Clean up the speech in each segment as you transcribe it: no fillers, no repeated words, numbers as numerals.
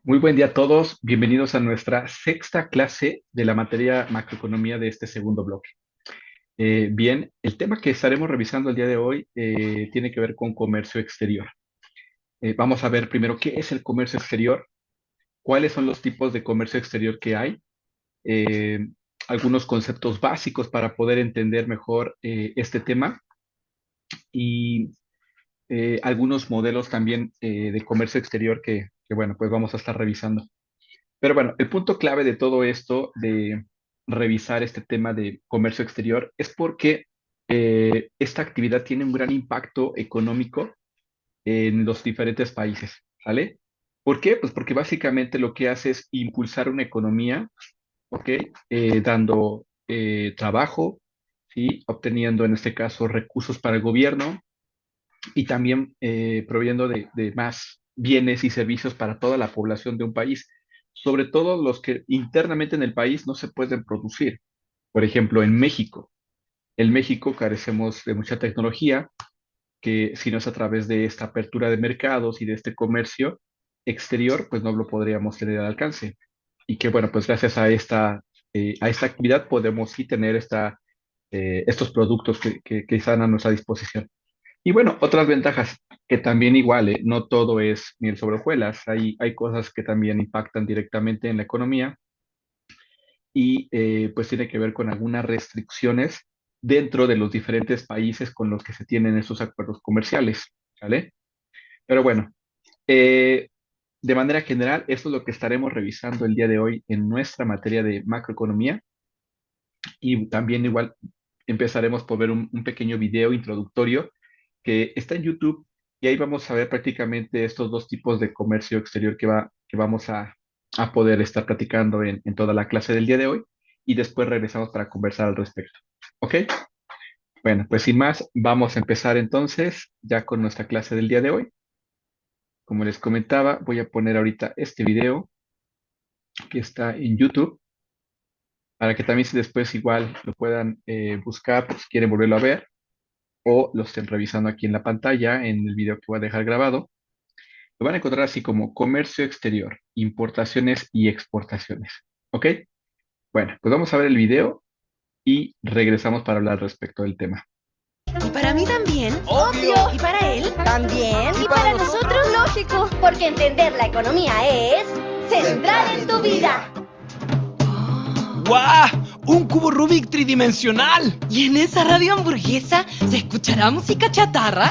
Muy buen día a todos. Bienvenidos a nuestra sexta clase de la materia macroeconomía de este segundo bloque. Bien, el tema que estaremos revisando el día de hoy tiene que ver con comercio exterior. Vamos a ver primero qué es el comercio exterior, cuáles son los tipos de comercio exterior que hay, eh, algunos conceptos básicos para poder entender mejor este tema y algunos modelos también de comercio exterior que, bueno, pues vamos a estar revisando. Pero bueno, el punto clave de todo esto, de revisar este tema de comercio exterior, es porque esta actividad tiene un gran impacto económico en los diferentes países, ¿vale? ¿Por qué? Pues porque básicamente lo que hace es impulsar una economía, ¿ok? Dando trabajo, ¿sí? Obteniendo en este caso recursos para el gobierno y también proveyendo de más bienes y servicios para toda la población de un país, sobre todo los que internamente en el país no se pueden producir. Por ejemplo, en México. En México carecemos de mucha tecnología, que si no es a través de esta apertura de mercados y de este comercio exterior, pues no lo podríamos tener al alcance. Y que bueno, pues gracias a esta actividad podemos sí tener estos productos que están a nuestra disposición. Y bueno, otras ventajas que también igual, no todo es miel sobre hojuelas, hay cosas que también impactan directamente en la economía y pues tiene que ver con algunas restricciones dentro de los diferentes países con los que se tienen estos acuerdos comerciales, ¿vale? Pero bueno, eh, de manera general, esto es lo que estaremos revisando el día de hoy en nuestra materia de macroeconomía y también igual empezaremos por ver un pequeño video introductorio que está en YouTube y ahí vamos a ver prácticamente estos dos tipos de comercio exterior que vamos a poder estar platicando en toda la clase del día de hoy y después regresamos para conversar al respecto. ¿Ok? Bueno, pues sin más, vamos a empezar entonces ya con nuestra clase del día de hoy. Como les comentaba, voy a poner ahorita este video que está en YouTube para que también si después igual lo puedan buscar por si quieren volverlo a ver o lo estén revisando aquí en la pantalla en el video que voy a dejar grabado. Lo van a encontrar así como comercio exterior, importaciones y exportaciones. ¿Ok? Bueno, pues vamos a ver el video y regresamos para hablar respecto del tema. Y para mí también. Obvio. Y para él. También. Y para nosotros. Lógico, porque entender la economía es central en tu vida. ¡Guau! ¡Un cubo Rubik tridimensional! Y en esa radio hamburguesa se escuchará música chatarra.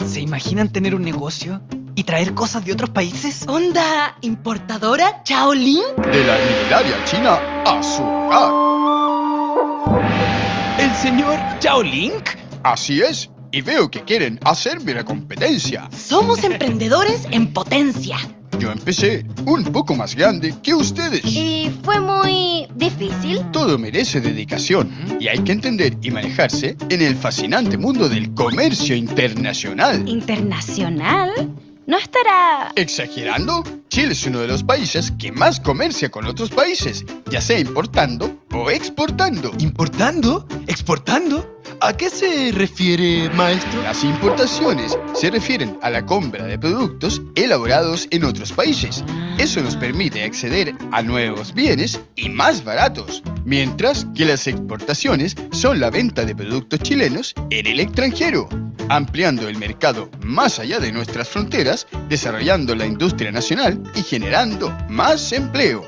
¿Se imaginan tener un negocio y traer cosas de otros países? Onda importadora Shaolin. De la milenaria China a su hogar. ¿El señor Chao Link? Así es, y veo que quieren hacerme la competencia. Somos emprendedores en potencia. Yo empecé un poco más grande que ustedes. Y fue muy difícil. Todo merece dedicación y hay que entender y manejarse en el fascinante mundo del comercio internacional. ¿Internacional? ¿No estará...? ¿Exagerando? Chile es uno de los países que más comercia con otros países, ya sea importando o exportando. ¿Importando? ¿Exportando? ¿A qué se refiere, maestro? Las importaciones se refieren a la compra de productos elaborados en otros países. Eso nos permite acceder a nuevos bienes y más baratos, mientras que las exportaciones son la venta de productos chilenos en el extranjero, ampliando el mercado más allá de nuestras fronteras, desarrollando la industria nacional y generando más empleo.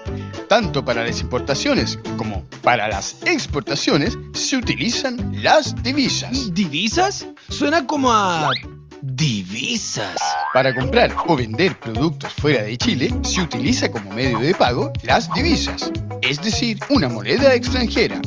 Tanto para las importaciones como para las exportaciones se utilizan las divisas. ¿Divisas? Suena como a... divisas. Para comprar o vender productos fuera de Chile se utiliza como medio de pago las divisas, es decir, una moneda extranjera.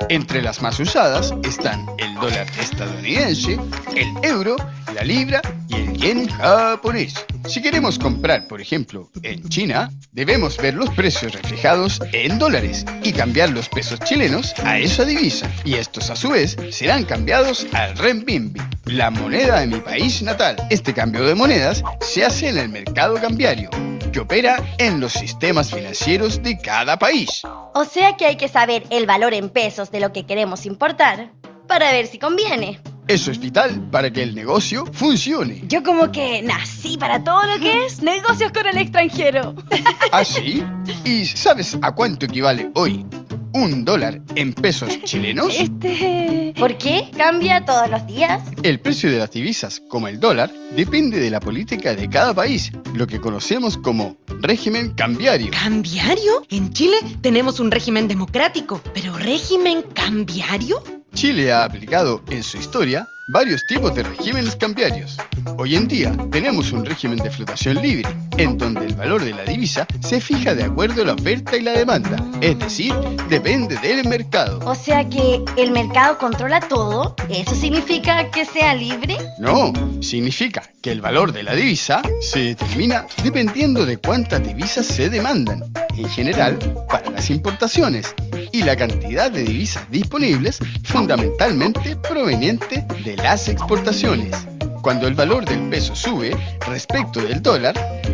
Entre las más usadas están el dólar estadounidense, el euro, la libra y el yen japonés. Si queremos comprar, por ejemplo, en China, debemos ver los precios reflejados en dólares y cambiar los pesos chilenos a esa divisa. Y estos a su vez serán cambiados al renminbi, la moneda de mi país natal. Este cambio de monedas se hace en el mercado cambiario, que opera en los sistemas financieros de cada país. O sea que hay que saber el valor en pesos de lo que queremos importar para ver si conviene. Eso es vital para que el negocio funcione. Yo como que nací para todo lo que es negocios con el extranjero. ¿Ah, sí? ¿Y sabes a cuánto equivale hoy $1 en pesos chilenos? ¿Por qué? ¿Cambia todos los días? El precio de las divisas, como el dólar, depende de la política de cada país, lo que conocemos como régimen cambiario. ¿Cambiario? En Chile tenemos un régimen democrático, pero ¿régimen cambiario? Chile ha aplicado en su historia varios tipos de regímenes cambiarios. Hoy en día tenemos un régimen de flotación libre, en donde el valor de la divisa se fija de acuerdo a la oferta y la demanda, es decir, depende del mercado. O sea que el mercado controla todo. ¿Eso significa que sea libre? No, significa que el valor de la divisa se determina dependiendo de cuántas divisas se demandan, en general para las importaciones, y la cantidad de divisas disponibles, fundamentalmente proveniente de las exportaciones. Cuando el valor del peso sube respecto del dólar,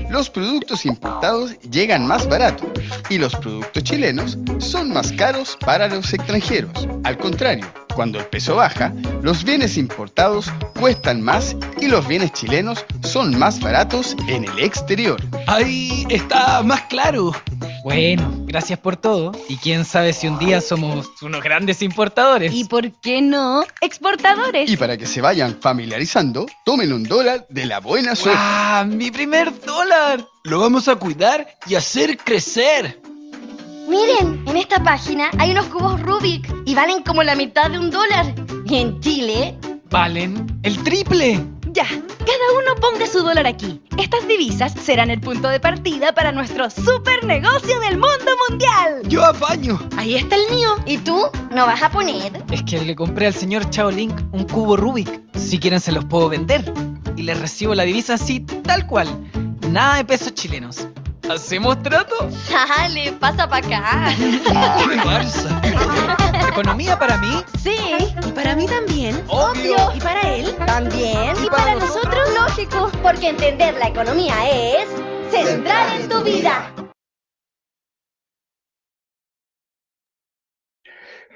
los productos importados llegan más baratos y los productos chilenos son más caros para los extranjeros. Al contrario, cuando el peso baja, los bienes importados cuestan más y los bienes chilenos son más baratos en el exterior. Ahí está más claro. Bueno, gracias por todo. Y quién sabe si un día somos unos grandes importadores. ¿Y por qué no exportadores? Y para que se vayan familiarizando, tomen $1 de la buena suerte. ¡Ah, mi primer dólar! Lo vamos a cuidar y hacer crecer. Miren, en esta página hay unos cubos Rubik y valen como la mitad de $1. Y en Chile, Valen el triple. Ya, cada uno ponga su dólar aquí. Estas divisas serán el punto de partida para nuestro super negocio del mundo mundial. Yo apaño. Ahí está el mío. ¿y tú no vas a poner? Es que le compré al señor Chao Link un cubo Rubik. Si quieren se los puedo vender. Y les recibo la divisa así, tal cual. Nada de pesos chilenos. ¿Hacemos trato? Dale, pasa para acá. ¡Qué farsa! ¿Economía para mí? Sí, y para mí también. Obvio. Y para él. También. Y para nosotros, lógico. Porque entender la economía es central en tu vida.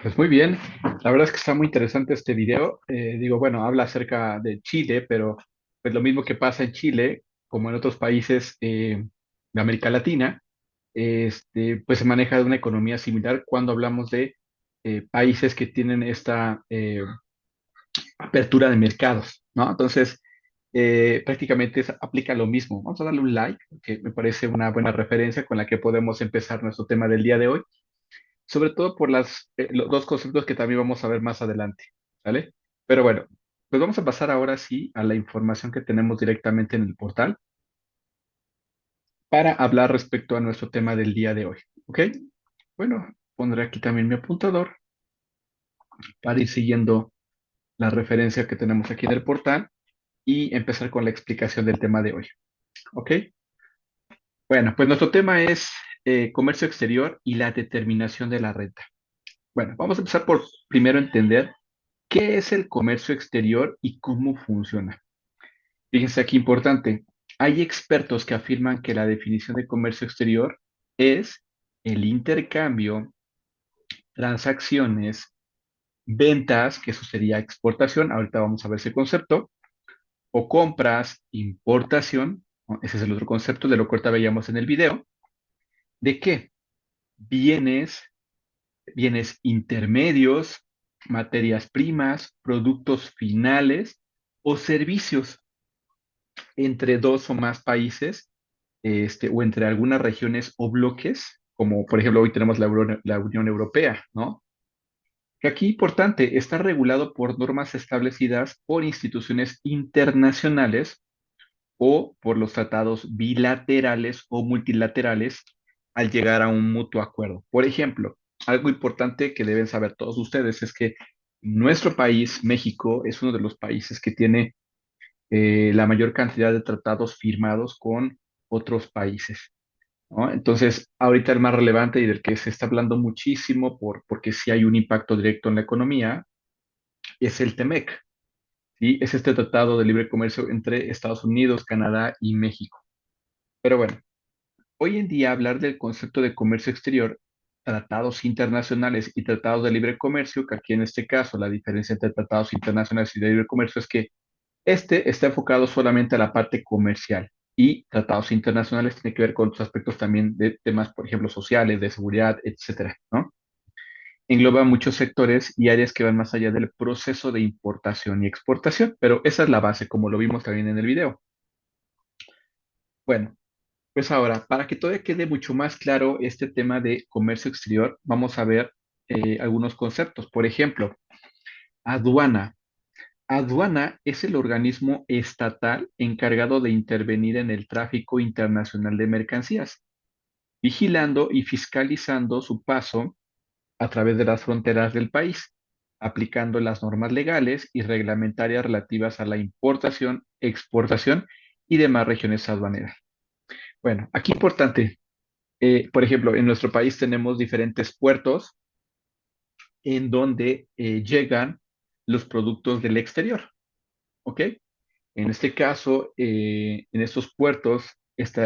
Pues muy bien, la verdad es que está muy interesante este video. Digo, bueno, habla acerca de Chile, pero pues lo mismo que pasa en Chile, como en otros países de América Latina, pues se maneja de una economía similar cuando hablamos de países que tienen esta apertura de mercados, ¿no? Entonces, prácticamente aplica lo mismo. Vamos a darle un like, que me parece una buena referencia con la que podemos empezar nuestro tema del día de hoy, sobre todo por los dos conceptos que también vamos a ver más adelante, ¿vale? Pero bueno, pues vamos a pasar ahora sí a la información que tenemos directamente en el portal para hablar respecto a nuestro tema del día de hoy, ¿ok? Bueno, pondré aquí también mi apuntador para ir siguiendo la referencia que tenemos aquí del portal y empezar con la explicación del tema de hoy, ¿ok? Bueno, pues nuestro tema es comercio exterior y la determinación de la renta. Bueno, vamos a empezar por primero entender qué es el comercio exterior y cómo funciona. Fíjense aquí importante, hay expertos que afirman que la definición de comercio exterior es el intercambio, transacciones, ventas, que eso sería exportación, ahorita vamos a ver ese concepto, o compras, importación, ¿no? Ese es el otro concepto de lo que ahorita veíamos en el video. ¿De qué? Bienes, bienes intermedios, materias primas, productos finales o servicios entre dos o más países, o entre algunas regiones o bloques, como por ejemplo hoy tenemos la Unión Europea, ¿no? Que aquí, importante, está regulado por normas establecidas por instituciones internacionales o por los tratados bilaterales o multilaterales al llegar a un mutuo acuerdo. Por ejemplo, algo importante que deben saber todos ustedes es que nuestro país, México, es uno de los países que tiene la mayor cantidad de tratados firmados con otros países, ¿no? Entonces, ahorita el más relevante y del que se está hablando muchísimo porque sí hay un impacto directo en la economía es el TEMEC, ¿sí? Es este tratado de libre comercio entre Estados Unidos, Canadá y México. Pero bueno, hoy en día hablar del concepto de comercio exterior tratados internacionales y tratados de libre comercio, que aquí en este caso la diferencia entre tratados internacionales y de libre comercio es que este está enfocado solamente a la parte comercial y tratados internacionales tiene que ver con otros aspectos también de temas, por ejemplo, sociales, de seguridad, etcétera, ¿no? Engloba muchos sectores y áreas que van más allá del proceso de importación y exportación, pero esa es la base, como lo vimos también en el video. Bueno, pues ahora, para que todavía quede mucho más claro este tema de comercio exterior, vamos a ver algunos conceptos. Por ejemplo, aduana. Aduana es el organismo estatal encargado de intervenir en el tráfico internacional de mercancías, vigilando y fiscalizando su paso a través de las fronteras del país, aplicando las normas legales y reglamentarias relativas a la importación, exportación y demás regiones aduaneras. Bueno, aquí importante, por ejemplo, en nuestro país tenemos diferentes puertos en donde llegan los productos del exterior, ¿ok? En este caso, en estos puertos,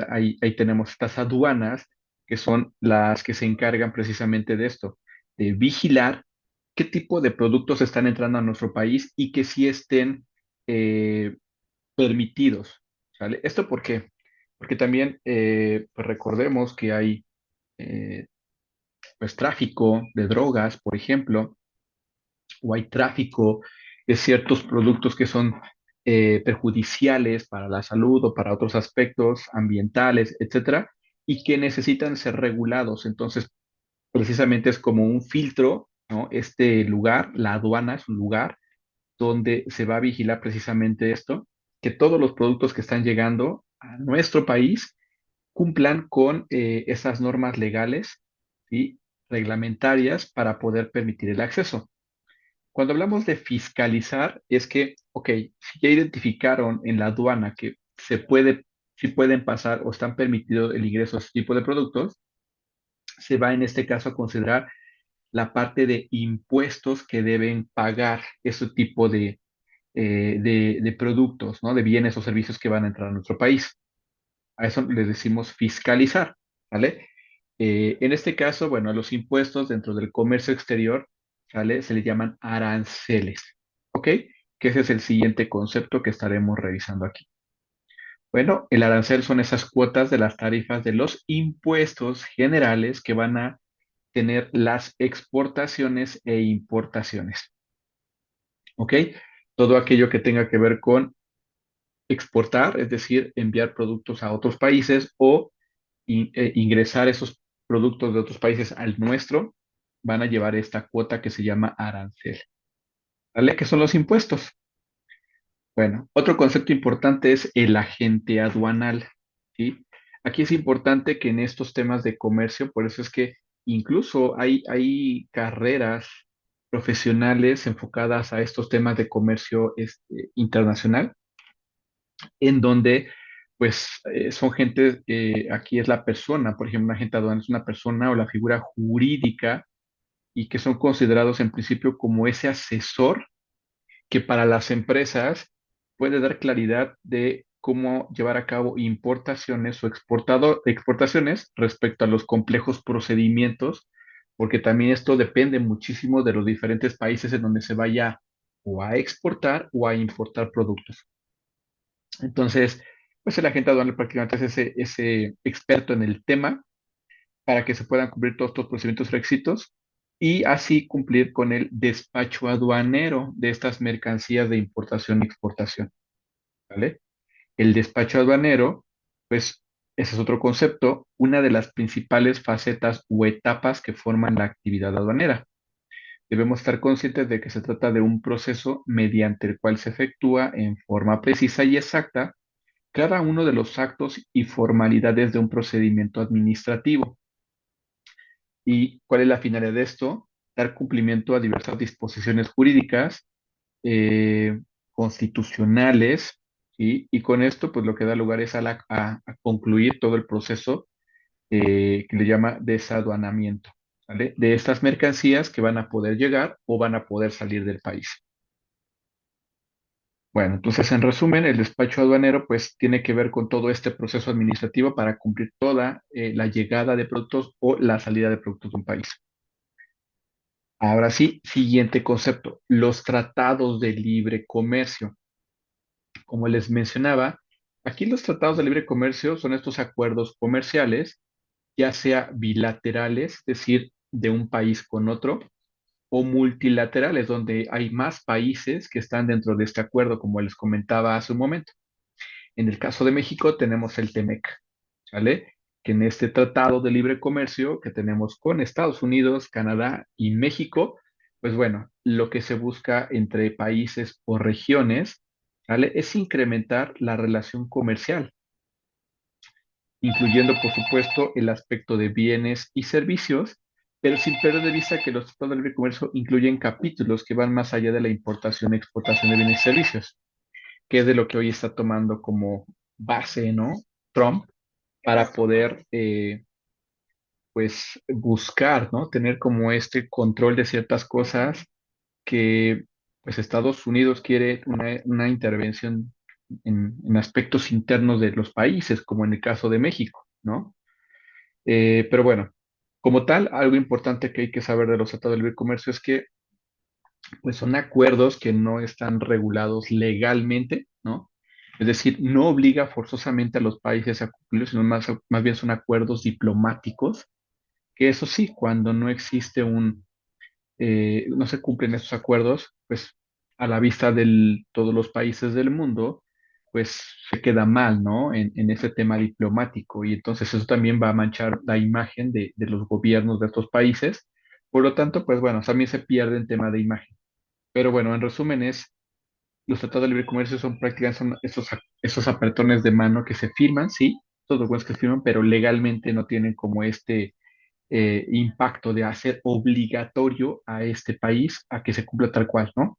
ahí tenemos estas aduanas que son las que se encargan precisamente de esto, de vigilar qué tipo de productos están entrando a nuestro país y que sí estén eh, permitidos, ¿sale? ¿Esto por qué? Porque también pues recordemos que hay eh, pues tráfico de drogas, por ejemplo, o hay tráfico de ciertos productos que son perjudiciales para la salud o para otros aspectos ambientales, etcétera, y que necesitan ser regulados. Entonces, precisamente es como un filtro, ¿no? Este lugar, la aduana es un lugar donde se va a vigilar precisamente esto, que todos los productos que están llegando a nuestro país cumplan con esas normas legales y reglamentarias para poder permitir el acceso. Cuando hablamos de fiscalizar, es que, ok, si ya identificaron en la aduana que si pueden pasar o están permitidos el ingreso a ese tipo de productos, se va en este caso a considerar la parte de impuestos que deben pagar ese tipo de productos, ¿no? De bienes o servicios que van a entrar a nuestro país. A eso le decimos fiscalizar, ¿vale? En este caso, bueno, a los impuestos dentro del comercio exterior, ¿sale? Se le llaman aranceles, ¿ok? Que ese es el siguiente concepto que estaremos revisando aquí. Bueno, el arancel son esas cuotas de las tarifas de los impuestos generales que van a tener las exportaciones e importaciones, ¿ok? Todo aquello que tenga que ver con exportar, es decir, enviar productos a otros países o ingresar esos productos de otros países al nuestro, van a llevar esta cuota que se llama arancel. ¿Vale? ¿Qué son los impuestos? Bueno, otro concepto importante es el agente aduanal, ¿sí? Aquí es importante que en estos temas de comercio, por eso es que incluso hay carreras profesionales enfocadas a estos temas de comercio internacional, en donde pues son gente, aquí es la persona, por ejemplo, un agente aduanal es una persona o la figura jurídica y que son considerados en principio como ese asesor que para las empresas puede dar claridad de cómo llevar a cabo importaciones o exportaciones respecto a los complejos procedimientos, porque también esto depende muchísimo de los diferentes países en donde se vaya o a exportar o a importar productos. Entonces, pues el agente aduanal prácticamente es ese experto en el tema para que se puedan cumplir todos estos procedimientos requisitos y así cumplir con el despacho aduanero de estas mercancías de importación y exportación, ¿vale? El despacho aduanero, pues ese es otro concepto, una de las principales facetas o etapas que forman la actividad aduanera. Debemos estar conscientes de que se trata de un proceso mediante el cual se efectúa en forma precisa y exacta cada uno de los actos y formalidades de un procedimiento administrativo. ¿Y cuál es la finalidad de esto? Dar cumplimiento a diversas disposiciones jurídicas, eh, constitucionales, ¿sí? Y con esto, pues lo que da lugar es a concluir todo el proceso que le llama desaduanamiento, ¿vale? De estas mercancías que van a poder llegar o van a poder salir del país. Bueno, entonces en resumen, el despacho aduanero pues tiene que ver con todo este proceso administrativo para cumplir toda la llegada de productos o la salida de productos de un país. Ahora sí, siguiente concepto, los tratados de libre comercio. Como les mencionaba, aquí los tratados de libre comercio son estos acuerdos comerciales, ya sea bilaterales, es decir, de un país con otro, o multilaterales, donde hay más países que están dentro de este acuerdo, como les comentaba hace un momento. En el caso de México tenemos el TEMEC, ¿vale? Que en este tratado de libre comercio que tenemos con Estados Unidos, Canadá y México, pues bueno, lo que se busca entre países o regiones, ¿vale? Es incrementar la relación comercial, incluyendo, por supuesto, el aspecto de bienes y servicios, pero sin perder de vista que los tratados de libre comercio incluyen capítulos que van más allá de la importación y exportación de bienes y servicios, que es de lo que hoy está tomando como base, ¿no? Trump para poder, pues, buscar, ¿no? Tener como este control de ciertas cosas que, pues, Estados Unidos quiere una intervención en aspectos internos de los países, como en el caso de México, ¿no? Pero bueno, como tal, algo importante que hay que saber de los tratados de libre comercio es que, pues, son acuerdos que no están regulados legalmente, ¿no? Es decir, no obliga forzosamente a los países a cumplirlos, sino más bien son acuerdos diplomáticos que eso sí, cuando no existe no se cumplen esos acuerdos, pues a la vista de todos los países del mundo, pues se queda mal, ¿no? En ese tema diplomático. Y entonces eso también va a manchar la imagen de los gobiernos de estos países. Por lo tanto, pues bueno, también se pierde en tema de imagen. Pero bueno, en resumen los tratados de libre comercio son prácticamente son esos apretones de mano que se firman, sí, todos los buenos que se firman, pero legalmente no tienen como este impacto de hacer obligatorio a este país a que se cumpla tal cual, ¿no?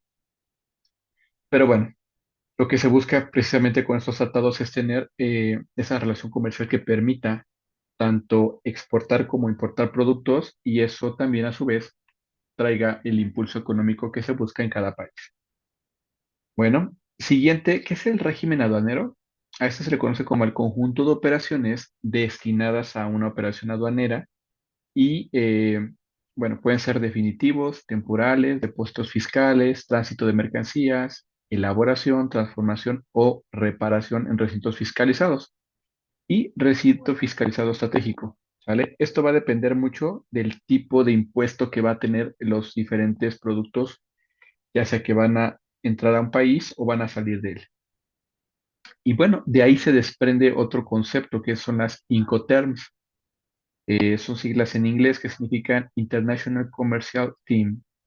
Pero bueno, lo que se busca precisamente con estos tratados es tener esa relación comercial que permita tanto exportar como importar productos y eso también a su vez traiga el impulso económico que se busca en cada país. Bueno, siguiente, ¿qué es el régimen aduanero? A este se le conoce como el conjunto de operaciones destinadas a una operación aduanera y, bueno, pueden ser definitivos, temporales, depósitos fiscales, tránsito de mercancías, elaboración, transformación o reparación en recintos fiscalizados y recinto fiscalizado estratégico, ¿sale? Esto va a depender mucho del tipo de impuesto que va a tener los diferentes productos, ya sea que van a entrar a un país o van a salir de él. Y bueno, de ahí se desprende otro concepto que son las Incoterms. Son siglas en inglés que significan International Commercial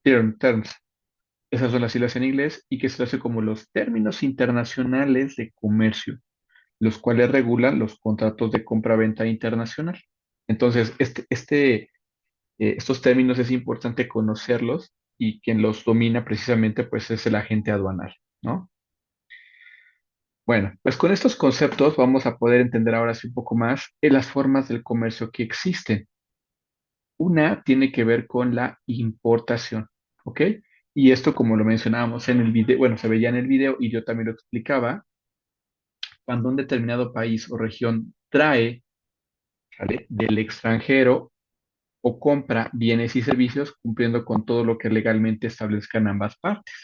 Terms. Esas son las siglas en inglés y que se hace como los términos internacionales de comercio, los cuales regulan los contratos de compra-venta internacional. Entonces, estos términos es importante conocerlos y quien los domina precisamente pues es el agente aduanal, ¿no? Bueno, pues con estos conceptos vamos a poder entender ahora sí un poco más las formas del comercio que existen. Una tiene que ver con la importación, ¿ok? Y esto, como lo mencionábamos en el video, bueno, se veía en el video y yo también lo explicaba, cuando un determinado país o región trae, ¿vale? Del extranjero o compra bienes y servicios cumpliendo con todo lo que legalmente establezcan ambas partes,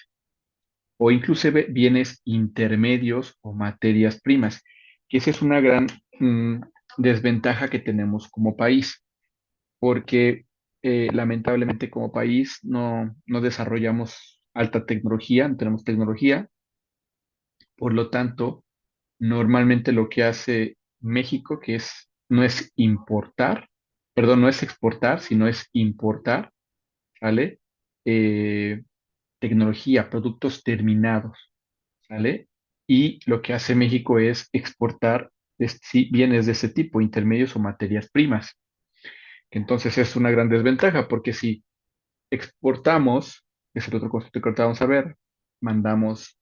o inclusive bienes intermedios o materias primas, que esa es una gran mm, desventaja que tenemos como país porque lamentablemente como país no desarrollamos alta tecnología, no tenemos tecnología, por lo tanto, normalmente lo que hace México, no es importar, perdón, no es exportar, sino es importar, ¿vale? Eh, tecnología, productos terminados, ¿vale? Y lo que hace México es exportar sí, bienes de ese tipo, intermedios o materias primas. Entonces es una gran desventaja porque si exportamos, que es el otro concepto que ahorita vamos a ver, mandamos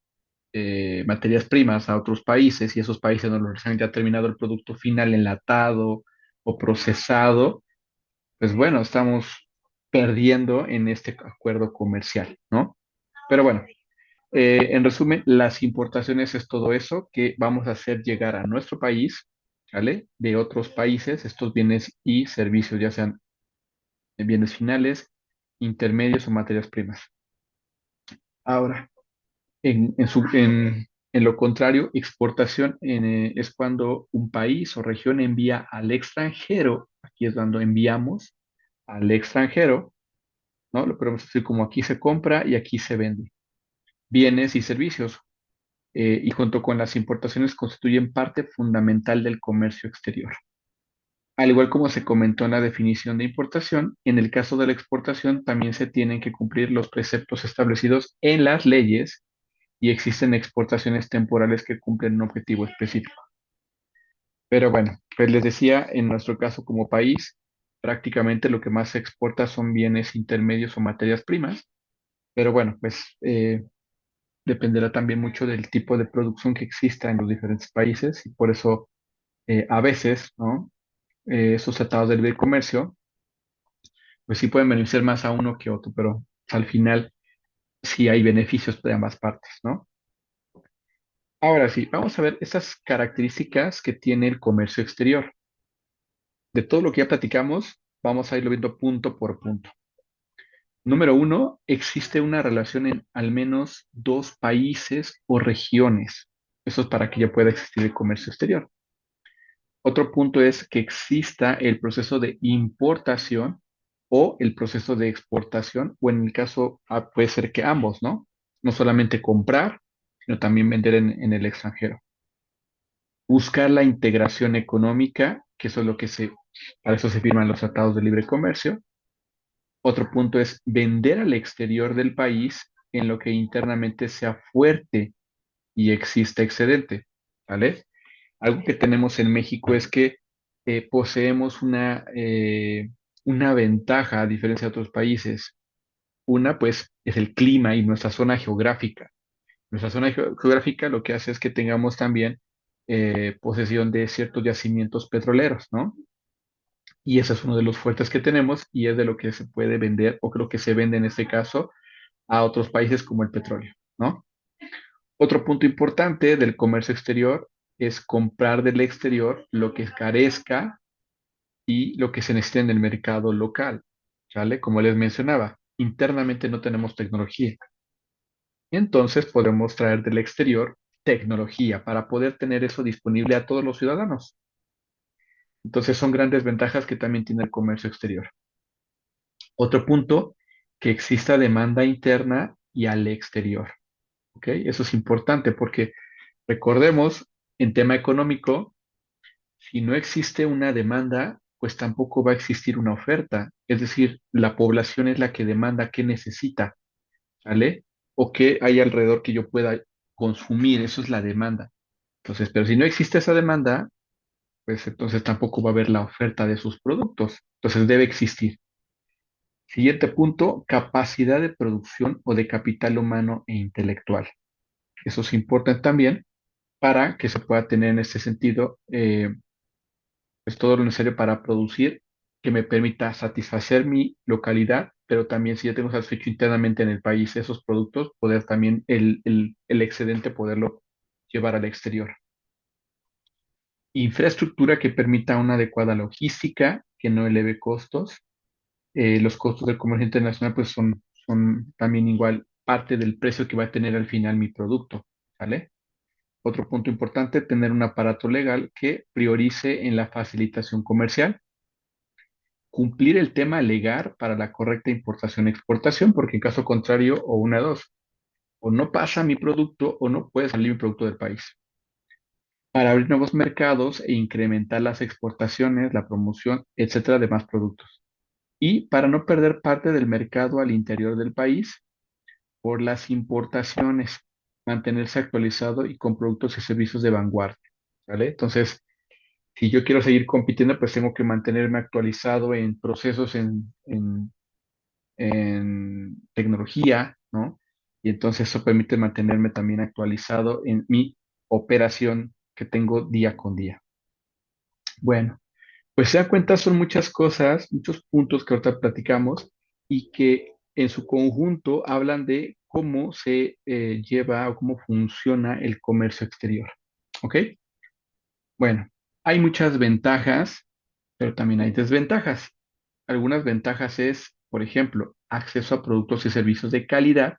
materias primas a otros países y esos países nos lo reciben ya terminado el producto final enlatado o procesado, pues bueno, estamos perdiendo en este acuerdo comercial, ¿no? Pero bueno, en resumen, las importaciones es todo eso que vamos a hacer llegar a nuestro país, ¿vale? De otros países, estos bienes y servicios, ya sean bienes finales, intermedios o materias primas. Ahora, en lo contrario, exportación es cuando un país o región envía al extranjero, aquí es cuando enviamos al extranjero, ¿no? Lo podemos decir como aquí se compra y aquí se vende. Bienes y servicios, y junto con las importaciones constituyen parte fundamental del comercio exterior. Al igual como se comentó en la definición de importación, en el caso de la exportación también se tienen que cumplir los preceptos establecidos en las leyes y existen exportaciones temporales que cumplen un objetivo específico. Pero bueno, pues les decía, en nuestro caso como país, prácticamente lo que más se exporta son bienes intermedios o materias primas, pero bueno, pues dependerá también mucho del tipo de producción que exista en los diferentes países y por eso a veces, ¿no? Esos tratados de libre comercio, pues sí pueden beneficiar más a uno que a otro, pero al final sí hay beneficios de ambas partes, ¿no? Ahora sí, vamos a ver esas características que tiene el comercio exterior. De todo lo que ya platicamos, vamos a irlo viendo punto por punto. Número uno, existe una relación en al menos dos países o regiones. Eso es para que ya pueda existir el comercio exterior. Otro punto es que exista el proceso de importación o el proceso de exportación, o en el caso puede ser que ambos, ¿no? No solamente comprar, sino también vender en el extranjero. Buscar la integración económica, que eso es lo que para eso se firman los tratados de libre comercio. Otro punto es vender al exterior del país en lo que internamente sea fuerte y exista excedente, ¿vale? Algo que tenemos en México es que poseemos una ventaja a diferencia de otros países. Una, pues, es el clima y nuestra zona geográfica. Nuestra zona geográfica lo que hace es que tengamos también posesión de ciertos yacimientos petroleros, ¿no? Y ese es uno de los fuertes que tenemos y es de lo que se puede vender o lo que se vende en este caso a otros países como el petróleo, ¿no? Otro punto importante del comercio exterior es comprar del exterior lo que carezca y lo que se necesita en el mercado local, ¿sale? Como les mencionaba, internamente no tenemos tecnología. Entonces podemos traer del exterior tecnología para poder tener eso disponible a todos los ciudadanos. Entonces son grandes ventajas que también tiene el comercio exterior. Otro punto, que exista demanda interna y al exterior. ¿Ok? Eso es importante porque recordemos, en tema económico, si no existe una demanda, pues tampoco va a existir una oferta. Es decir, la población es la que demanda qué necesita, ¿vale? O qué hay alrededor que yo pueda consumir. Eso es la demanda. Entonces, pero si no existe esa demanda, pues entonces tampoco va a haber la oferta de sus productos. Entonces debe existir. Siguiente punto, capacidad de producción o de capital humano e intelectual. Eso es importante también para que se pueda tener en este sentido pues todo lo necesario para producir que me permita satisfacer mi localidad, pero también si ya tengo satisfecho internamente en el país esos productos, poder también el excedente poderlo llevar al exterior. Infraestructura que permita una adecuada logística, que no eleve costos. Los costos del comercio internacional pues son también igual parte del precio que va a tener al final mi producto, ¿vale? Otro punto importante, tener un aparato legal que priorice en la facilitación comercial, cumplir el tema legal para la correcta importación y exportación, porque en caso contrario, o una de dos, o no pasa mi producto o no puede salir mi producto del país. Para abrir nuevos mercados e incrementar las exportaciones, la promoción, etcétera, de más productos. Y para no perder parte del mercado al interior del país por las importaciones, mantenerse actualizado y con productos y servicios de vanguardia, ¿vale? Entonces, si yo quiero seguir compitiendo, pues tengo que mantenerme actualizado en procesos, en tecnología, ¿no? Y entonces eso permite mantenerme también actualizado en mi operación que tengo día con día. Bueno, pues se dan cuenta, son muchas cosas, muchos puntos que ahorita platicamos y que en su conjunto hablan de cómo se lleva o cómo funciona el comercio exterior. ¿Ok? Bueno, hay muchas ventajas, pero también hay desventajas. Algunas ventajas es, por ejemplo, acceso a productos y servicios de calidad,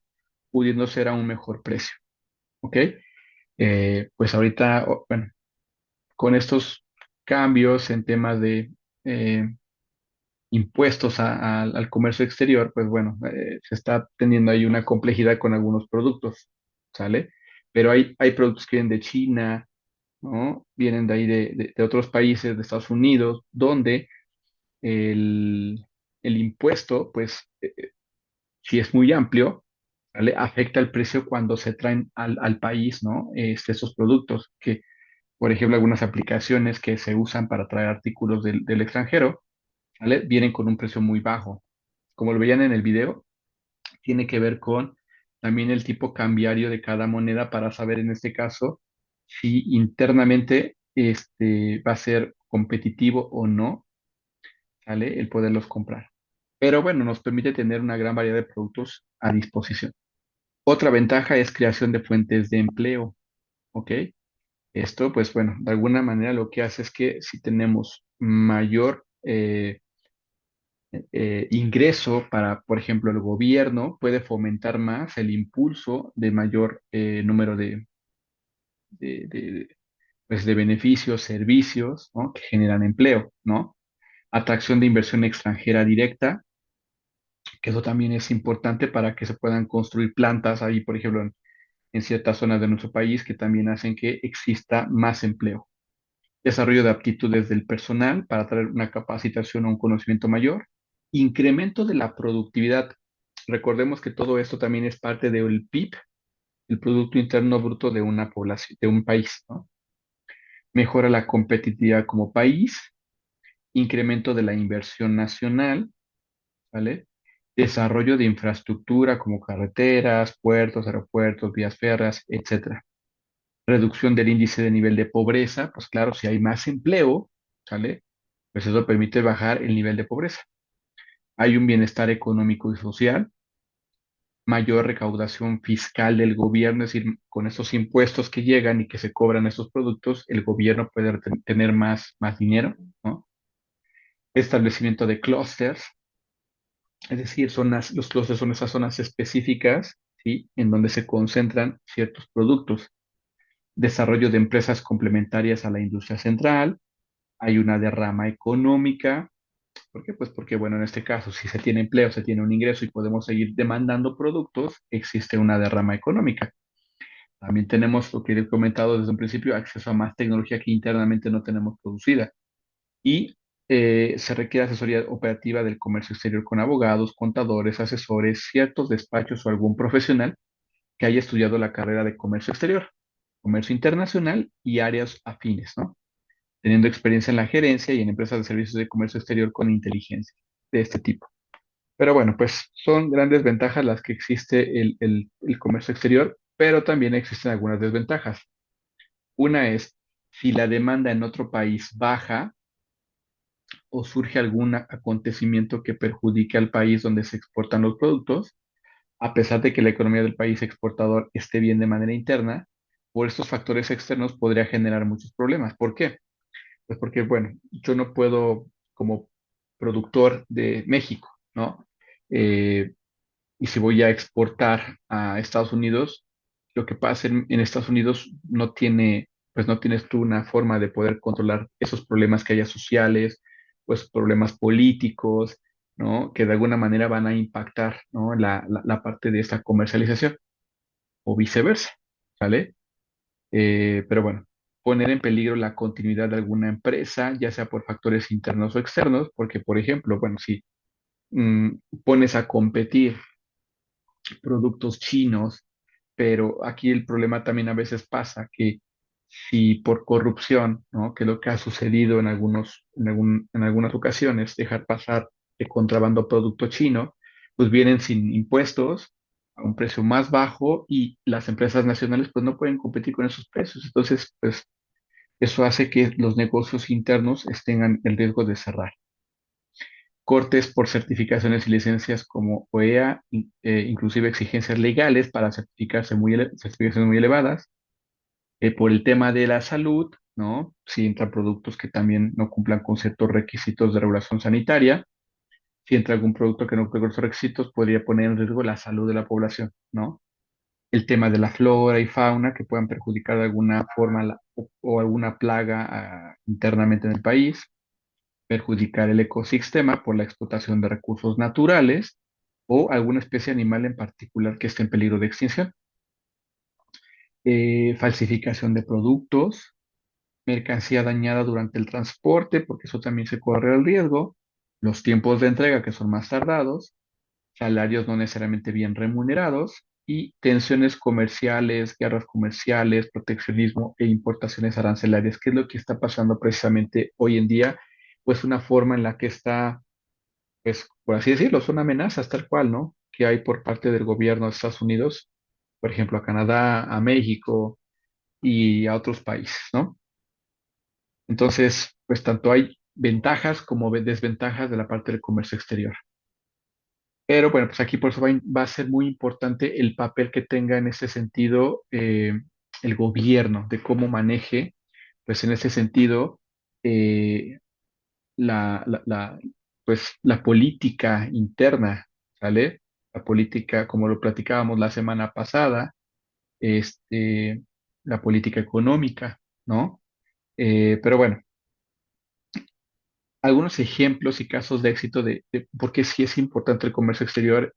pudiendo ser a un mejor precio. ¿Ok? Pues ahorita, bueno, con estos cambios en temas de impuestos al comercio exterior, pues bueno, se está teniendo ahí una complejidad con algunos productos, ¿sale? Pero hay productos que vienen de China, ¿no? Vienen de ahí de otros países, de Estados Unidos, donde el, el impuesto, pues, si es muy amplio, ¿vale? Afecta el precio cuando se traen al país, ¿no? Esos productos, que, por ejemplo, algunas aplicaciones que se usan para traer artículos del extranjero, ¿vale? Vienen con un precio muy bajo. Como lo veían en el video, tiene que ver con también el tipo cambiario de cada moneda para saber en este caso si internamente va a ser competitivo o no, ¿vale? El poderlos comprar. Pero bueno, nos permite tener una gran variedad de productos a disposición. Otra ventaja es creación de fuentes de empleo, ¿ok? Esto, pues bueno, de alguna manera lo que hace es que si tenemos mayor ingreso para, por ejemplo, el gobierno, puede fomentar más el impulso de mayor número de, de, pues, de beneficios, servicios, ¿no? Que generan empleo, ¿no? Atracción de inversión extranjera directa, que eso también es importante para que se puedan construir plantas ahí, por ejemplo, en ciertas zonas de nuestro país que también hacen que exista más empleo. Desarrollo de aptitudes del personal para traer una capacitación o un conocimiento mayor. Incremento de la productividad. Recordemos que todo esto también es parte del PIB, el Producto Interno Bruto de una población, de un país, ¿no? Mejora la competitividad como país, incremento de la inversión nacional, ¿vale? Desarrollo de infraestructura como carreteras, puertos, aeropuertos, vías férreas, etcétera. Reducción del índice de nivel de pobreza, pues claro, si hay más empleo, ¿sale? Pues eso permite bajar el nivel de pobreza. Hay un bienestar económico y social, mayor recaudación fiscal del gobierno, es decir, con esos impuestos que llegan y que se cobran esos productos, el gobierno puede tener más dinero, ¿no? Establecimiento de clústeres, es decir, los clústeres son esas zonas específicas, ¿sí? En donde se concentran ciertos productos. Desarrollo de empresas complementarias a la industria central, hay una derrama económica. ¿Por qué? Pues porque, bueno, en este caso, si se tiene empleo, se tiene un ingreso y podemos seguir demandando productos, existe una derrama económica. También tenemos lo que he comentado desde un principio, acceso a más tecnología que internamente no tenemos producida. Y se requiere asesoría operativa del comercio exterior con abogados, contadores, asesores, ciertos despachos o algún profesional que haya estudiado la carrera de comercio exterior, comercio internacional y áreas afines, ¿no? Teniendo experiencia en la gerencia y en empresas de servicios de comercio exterior con inteligencia de este tipo. Pero bueno, pues son grandes ventajas las que existe el comercio exterior, pero también existen algunas desventajas. Una es, si la demanda en otro país baja o surge algún acontecimiento que perjudique al país donde se exportan los productos, a pesar de que la economía del país exportador esté bien de manera interna, por estos factores externos podría generar muchos problemas. ¿Por qué? Pues porque, bueno, yo no puedo, como productor de México, ¿no? Eh, y si voy a exportar a Estados Unidos, lo que pasa en Estados Unidos no tiene, pues no tienes tú una forma de poder controlar esos problemas que haya sociales, pues problemas políticos, ¿no? Que de alguna manera van a impactar, ¿no? La parte de esta comercialización o viceversa, ¿vale? Pero bueno, poner en peligro la continuidad de alguna empresa, ya sea por factores internos o externos, porque, por ejemplo, bueno, si mm, pones a competir productos chinos, pero aquí el problema también a veces pasa que si por corrupción, ¿no? Que es lo que ha sucedido en algunas ocasiones, dejar pasar el contrabando producto chino, pues vienen sin impuestos a un precio más bajo y las empresas nacionales pues no pueden competir con esos precios. Entonces, pues eso hace que los negocios internos estén en riesgo de cerrar. cortes por certificaciones y licencias como OEA, inclusive exigencias legales para certificaciones muy elevadas, por el tema de la salud, ¿no? Si entran productos que también no cumplan con ciertos requisitos de regulación sanitaria, si entra algún producto que no cumple con esos requisitos, podría poner en riesgo la salud de la población, ¿no? El tema de la flora y fauna que puedan perjudicar de alguna forma o alguna plaga internamente en el país, perjudicar el ecosistema por la explotación de recursos naturales o alguna especie animal en particular que esté en peligro de extinción. Falsificación de productos, mercancía dañada durante el transporte, porque eso también se corre el riesgo, los tiempos de entrega que son más tardados, salarios no necesariamente bien remunerados y tensiones comerciales, guerras comerciales, proteccionismo e importaciones arancelarias, que es lo que está pasando precisamente hoy en día, pues una forma en la que está, pues por así decirlo, son amenazas tal cual, ¿no? Que hay por parte del gobierno de Estados Unidos, por ejemplo, a Canadá, a México y a otros países, ¿no? Entonces, pues tanto hay ventajas como desventajas de la parte del comercio exterior. Pero bueno, pues aquí por eso va a ser muy importante el papel que tenga en ese sentido el gobierno, de cómo maneje, pues en ese sentido, eh, pues la política interna, ¿sale? La política, como lo platicábamos la semana pasada, este, la política económica, ¿no? Pero bueno, algunos ejemplos y casos de éxito de por qué sí es importante el comercio exterior,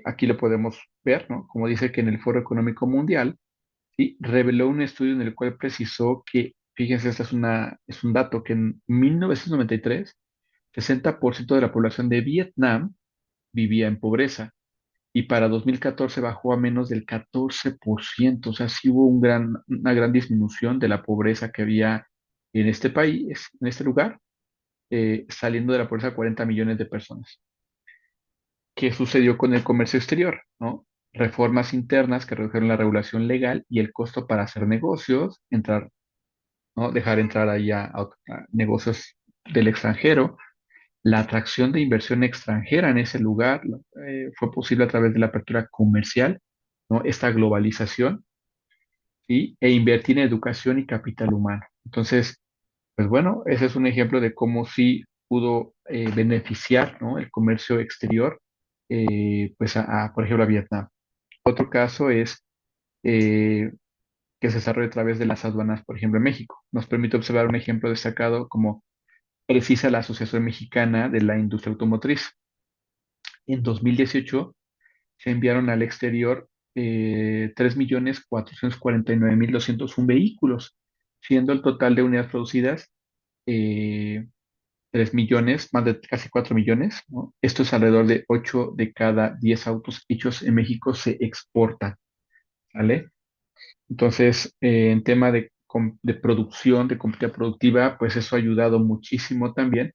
aquí lo podemos ver, ¿no? Como dice que en el Foro Económico Mundial, ¿sí? Reveló un estudio en el cual precisó que, fíjense, este es un dato, que en 1993, 60% de la población de Vietnam vivía en pobreza y para 2014 bajó a menos del 14%, o sea, sí hubo una gran disminución de la pobreza que había en este país, en este lugar, saliendo de la pobreza 40 millones de personas. ¿Qué sucedió con el comercio exterior? ¿No? Reformas internas que redujeron la regulación legal y el costo para hacer negocios, entrar, ¿no? Dejar entrar ahí a negocios del extranjero. La atracción de inversión extranjera en ese lugar fue posible a través de la apertura comercial, ¿no? Esta globalización, ¿sí? E invertir en educación y capital humano. Entonces, pues bueno, ese es un ejemplo de cómo sí pudo beneficiar, ¿no? El comercio exterior, pues por ejemplo, a Vietnam. Otro caso es eh, que se desarrolla a través de las aduanas, por ejemplo, en México. Nos permite observar un ejemplo destacado como precisa la Asociación Mexicana de la Industria Automotriz. En 2018 se enviaron al exterior 3.449.201 vehículos, siendo el total de unidades producidas eh, 3 millones, más de casi 4 millones, ¿no? Esto es alrededor de 8 de cada 10 autos hechos en México se exportan, ¿vale? Entonces, en tema de producción, de competitividad productiva, pues eso ha ayudado muchísimo también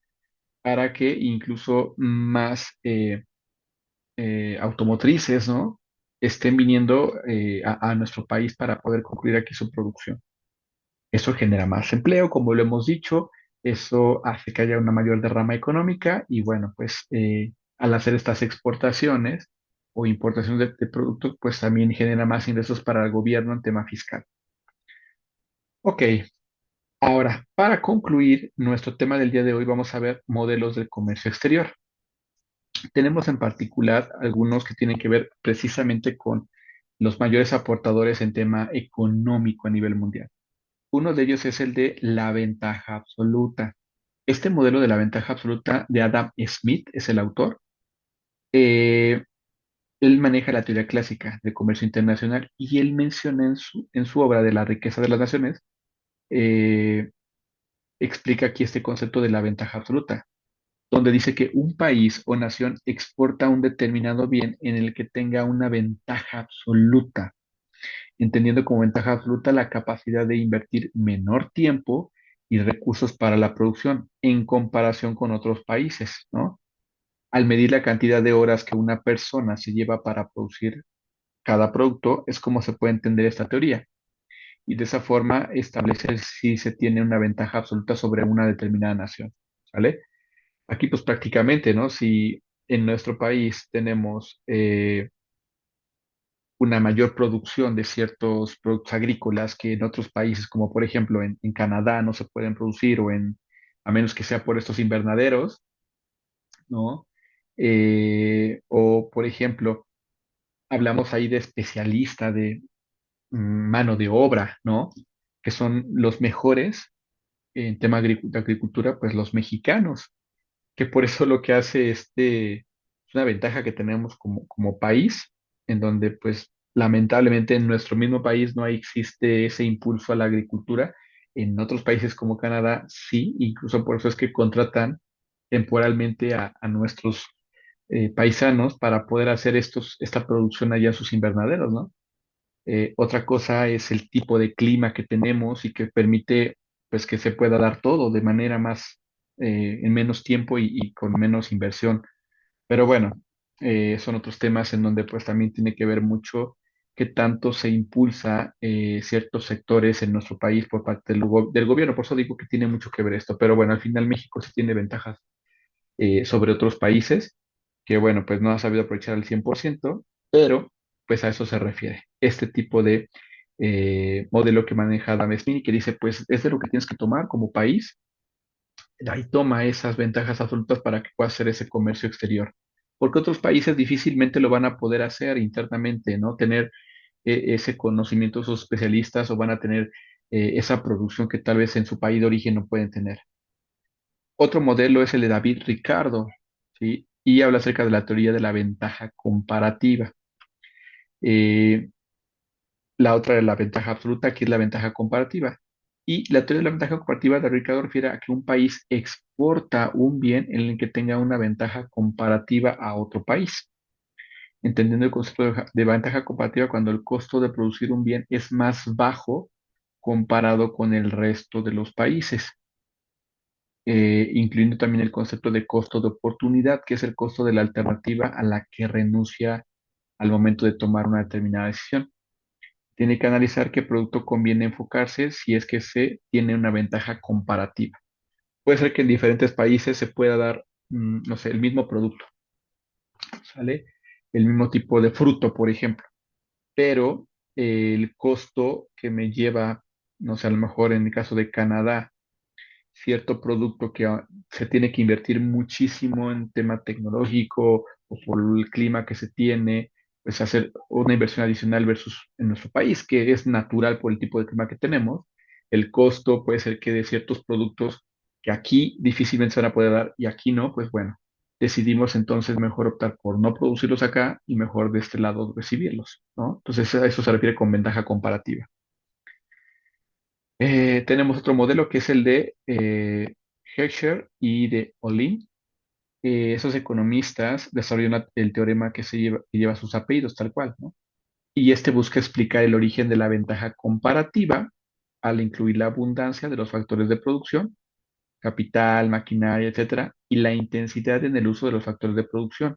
para que incluso más automotrices, ¿no? Estén viniendo a nuestro país para poder concluir aquí su producción. Eso genera más empleo, como lo hemos dicho, eso hace que haya una mayor derrama económica y bueno, pues al hacer estas exportaciones o importaciones de productos, pues también genera más ingresos para el gobierno en tema fiscal. Ok, ahora, para concluir nuestro tema del día de hoy, vamos a ver modelos del comercio exterior. Tenemos en particular algunos que tienen que ver precisamente con los mayores aportadores en tema económico a nivel mundial. Uno de ellos es el de la ventaja absoluta. Este modelo de la ventaja absoluta de Adam Smith es el autor. Eh, Él maneja la teoría clásica del comercio internacional y él menciona en su obra de la riqueza de las naciones, eh, explica aquí este concepto de la ventaja absoluta, donde dice que un país o nación exporta un determinado bien en el que tenga una ventaja absoluta, entendiendo como ventaja absoluta la capacidad de invertir menor tiempo y recursos para la producción en comparación con otros países, ¿no? Al medir la cantidad de horas que una persona se lleva para producir cada producto, es como se puede entender esta teoría. Y de esa forma establecer si se tiene una ventaja absoluta sobre una determinada nación, ¿vale? Aquí pues prácticamente, ¿no? Si en nuestro país tenemos una mayor producción de ciertos productos agrícolas que en otros países, como por ejemplo en Canadá no se pueden producir a menos que sea por estos invernaderos, ¿no? O por ejemplo, hablamos ahí de especialistas de mano de obra, ¿no? Que son los mejores en tema de agricultura, pues los mexicanos, que por eso lo que hace es una ventaja que tenemos como país, en donde pues lamentablemente en nuestro mismo país no existe ese impulso a la agricultura. En otros países como Canadá sí, incluso por eso es que contratan temporalmente a nuestros paisanos para poder hacer esta producción allá en sus invernaderos, ¿no? Otra cosa es el tipo de clima que tenemos y que permite pues que se pueda dar todo de manera más en menos tiempo y con menos inversión. Pero bueno, son otros temas en donde pues también tiene que ver mucho qué tanto se impulsa ciertos sectores en nuestro país por parte del gobierno. Por eso digo que tiene mucho que ver esto. Pero bueno, al final México sí tiene ventajas sobre otros países que, bueno, pues no ha sabido aprovechar al 100%, pero pues a eso se refiere. Este tipo de modelo que maneja Adam Smith, que dice, pues es de lo que tienes que tomar como país, ahí toma esas ventajas absolutas para que pueda hacer ese comercio exterior. Porque otros países difícilmente lo van a poder hacer internamente, ¿no? Tener ese conocimiento, esos especialistas, o van a tener esa producción que tal vez en su país de origen no pueden tener. Otro modelo es el de David Ricardo, ¿sí? Y habla acerca de la teoría de la ventaja comparativa. Eh, la otra es la ventaja absoluta, que es la ventaja comparativa. Y la teoría de la ventaja comparativa de Ricardo refiere a que un país exporta un bien en el que tenga una ventaja comparativa a otro país. Entendiendo el concepto de ventaja comparativa cuando el costo de producir un bien es más bajo comparado con el resto de los países. Incluyendo también el concepto de costo de oportunidad, que es el costo de la alternativa a la que renuncia al momento de tomar una determinada decisión. Tiene que analizar qué producto conviene enfocarse si es que se tiene una ventaja comparativa. Puede ser que en diferentes países se pueda dar, no sé, el mismo producto, ¿sale? El mismo tipo de fruto, por ejemplo, pero el costo que me lleva, no sé, a lo mejor en el caso de Canadá, cierto producto que se tiene que invertir muchísimo en tema tecnológico o por el clima que se tiene, pues hacer una inversión adicional versus en nuestro país, que es natural por el tipo de clima que tenemos. El costo puede ser que de ciertos productos que aquí difícilmente se van a poder dar y aquí no, pues bueno, decidimos entonces mejor optar por no producirlos acá y mejor de este lado recibirlos, ¿no? Entonces a eso se refiere con ventaja comparativa. Tenemos otro modelo que es el de Heckscher y de Olin. Esos economistas desarrollan el teorema que lleva sus apellidos tal cual, ¿no? Y este busca explicar el origen de la ventaja comparativa al incluir la abundancia de los factores de producción, capital, maquinaria, etcétera, y la intensidad en el uso de los factores de producción.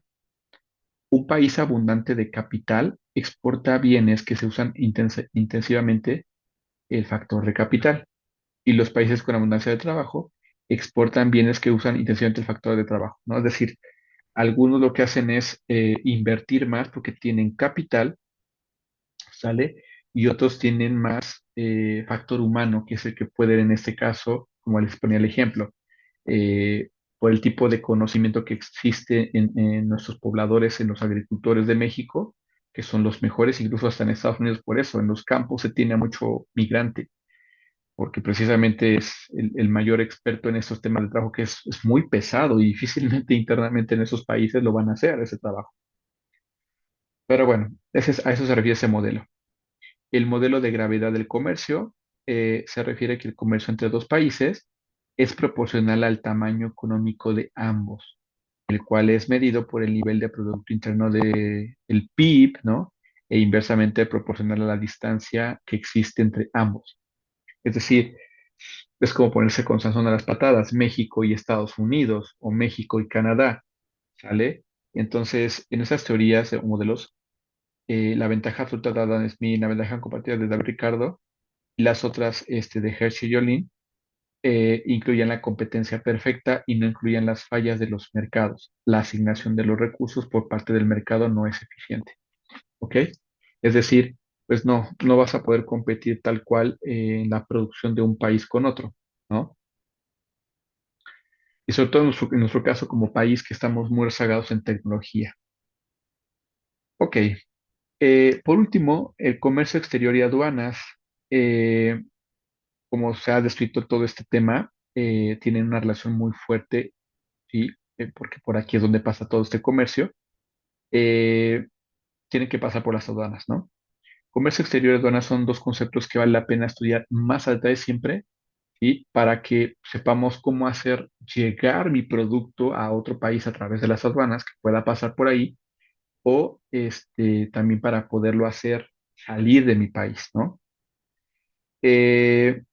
Un país abundante de capital exporta bienes que se usan intensivamente el factor de capital y los países con abundancia de trabajo exportan bienes que usan intensivamente el factor de trabajo, ¿no? Es decir, algunos lo que hacen es invertir más porque tienen capital, ¿sale? Y otros tienen más factor humano, que es el que puede en este caso, como les ponía el ejemplo, por el tipo de conocimiento que existe en nuestros pobladores, en los agricultores de México, que son los mejores, incluso hasta en Estados Unidos, por eso, en los campos se tiene mucho migrante porque precisamente es el mayor experto en estos temas de trabajo que es muy pesado y difícilmente internamente en esos países lo van a hacer ese trabajo. Pero bueno, a eso se refiere ese modelo. El modelo de gravedad del comercio se refiere a que el comercio entre dos países es proporcional al tamaño económico de ambos, el cual es medido por el nivel de Producto Interno el PIB, ¿no? E inversamente proporcional a la distancia que existe entre ambos. Es decir, es como ponerse con Sansón a las patadas, México y Estados Unidos o México y Canadá, ¿sale? Entonces, en esas teorías o modelos, la ventaja absoluta de Adam Smith, la ventaja compartida de David Ricardo y las otras de Hershey y Olin, incluyan la competencia perfecta y no incluyan las fallas de los mercados. La asignación de los recursos por parte del mercado no es eficiente. ¿Ok? Es decir, pues no vas a poder competir tal cual en la producción de un país con otro, ¿no? Y sobre todo en nuestro caso como país que estamos muy rezagados en tecnología. Ok. Por último, el comercio exterior y aduanas, eh, como se ha descrito todo este tema, tienen una relación muy fuerte, ¿sí? Porque por aquí es donde pasa todo este comercio. eh, Tienen que pasar por las aduanas, ¿no? Comercio exterior y aduanas son dos conceptos que vale la pena estudiar más a detalle siempre, ¿sí? Para que sepamos cómo hacer llegar mi producto a otro país a través de las aduanas, que pueda pasar por ahí, o también para poderlo hacer salir de mi país, ¿no? Eh,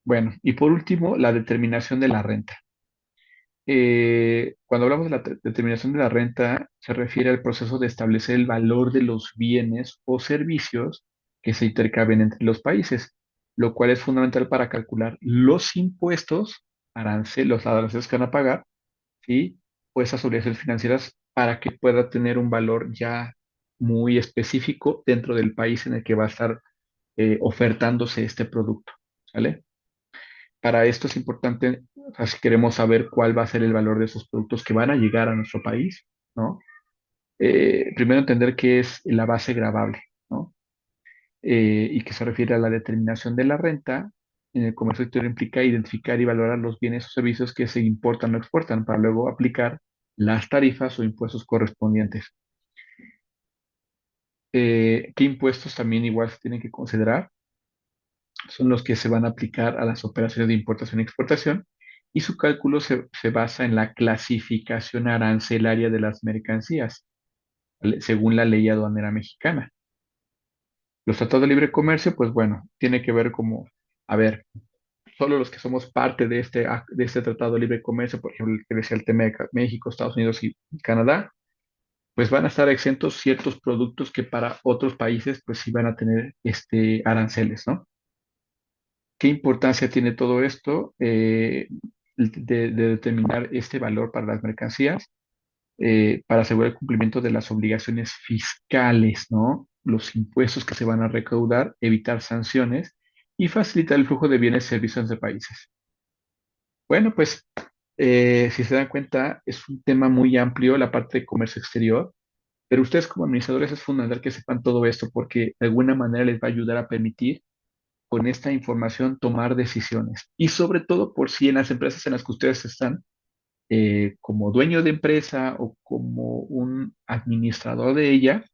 bueno, y por último, la determinación de la renta. Cuando hablamos de la determinación de la renta, se refiere al proceso de establecer el valor de los bienes o servicios que se intercambian entre los países, lo cual es fundamental para calcular los impuestos, los aranceles que van a pagar, ¿sí? O esas obligaciones financieras para que pueda tener un valor ya muy específico dentro del país en el que va a estar ofertándose este producto, ¿sale? Para esto es importante, o sea, si queremos saber cuál va a ser el valor de esos productos que van a llegar a nuestro país, ¿no? Primero entender qué es la base gravable, ¿no? Y que se refiere a la determinación de la renta. En el comercio exterior implica identificar y valorar los bienes o servicios que se importan o exportan para luego aplicar las tarifas o impuestos correspondientes. ¿Qué impuestos también igual se tienen que considerar? Son los que se van a aplicar a las operaciones de importación y exportación, y su cálculo se basa en la clasificación arancelaria de las mercancías, ¿vale? Según la ley aduanera mexicana. Los tratados de libre comercio, pues bueno, tiene que ver como, a ver, solo los que somos parte de este tratado de libre comercio, por ejemplo, el que decía el tema de México, Estados Unidos y Canadá, pues van a estar exentos ciertos productos que para otros países, pues sí van a tener aranceles, ¿no? ¿Qué importancia tiene todo esto de determinar este valor para las mercancías para asegurar el cumplimiento de las obligaciones fiscales, ¿no? Los impuestos que se van a recaudar, evitar sanciones y facilitar el flujo de bienes y servicios entre países? Bueno, pues si se dan cuenta, es un tema muy amplio la parte de comercio exterior, pero ustedes como administradores es fundamental que sepan todo esto porque de alguna manera les va a ayudar a permitir con esta información tomar decisiones. Y sobre todo por si en las empresas en las que ustedes están, como dueño de empresa o como un administrador de ella,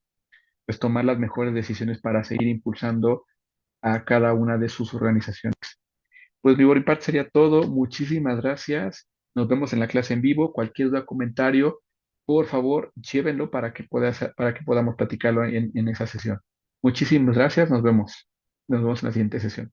pues tomar las mejores decisiones para seguir impulsando a cada una de sus organizaciones. Pues mi parte sería todo. Muchísimas gracias. Nos vemos en la clase en vivo. Cualquier duda, comentario, por favor, llévenlo para que podamos platicarlo en esa sesión. Muchísimas gracias. Nos vemos. Nos vemos en la siguiente sesión.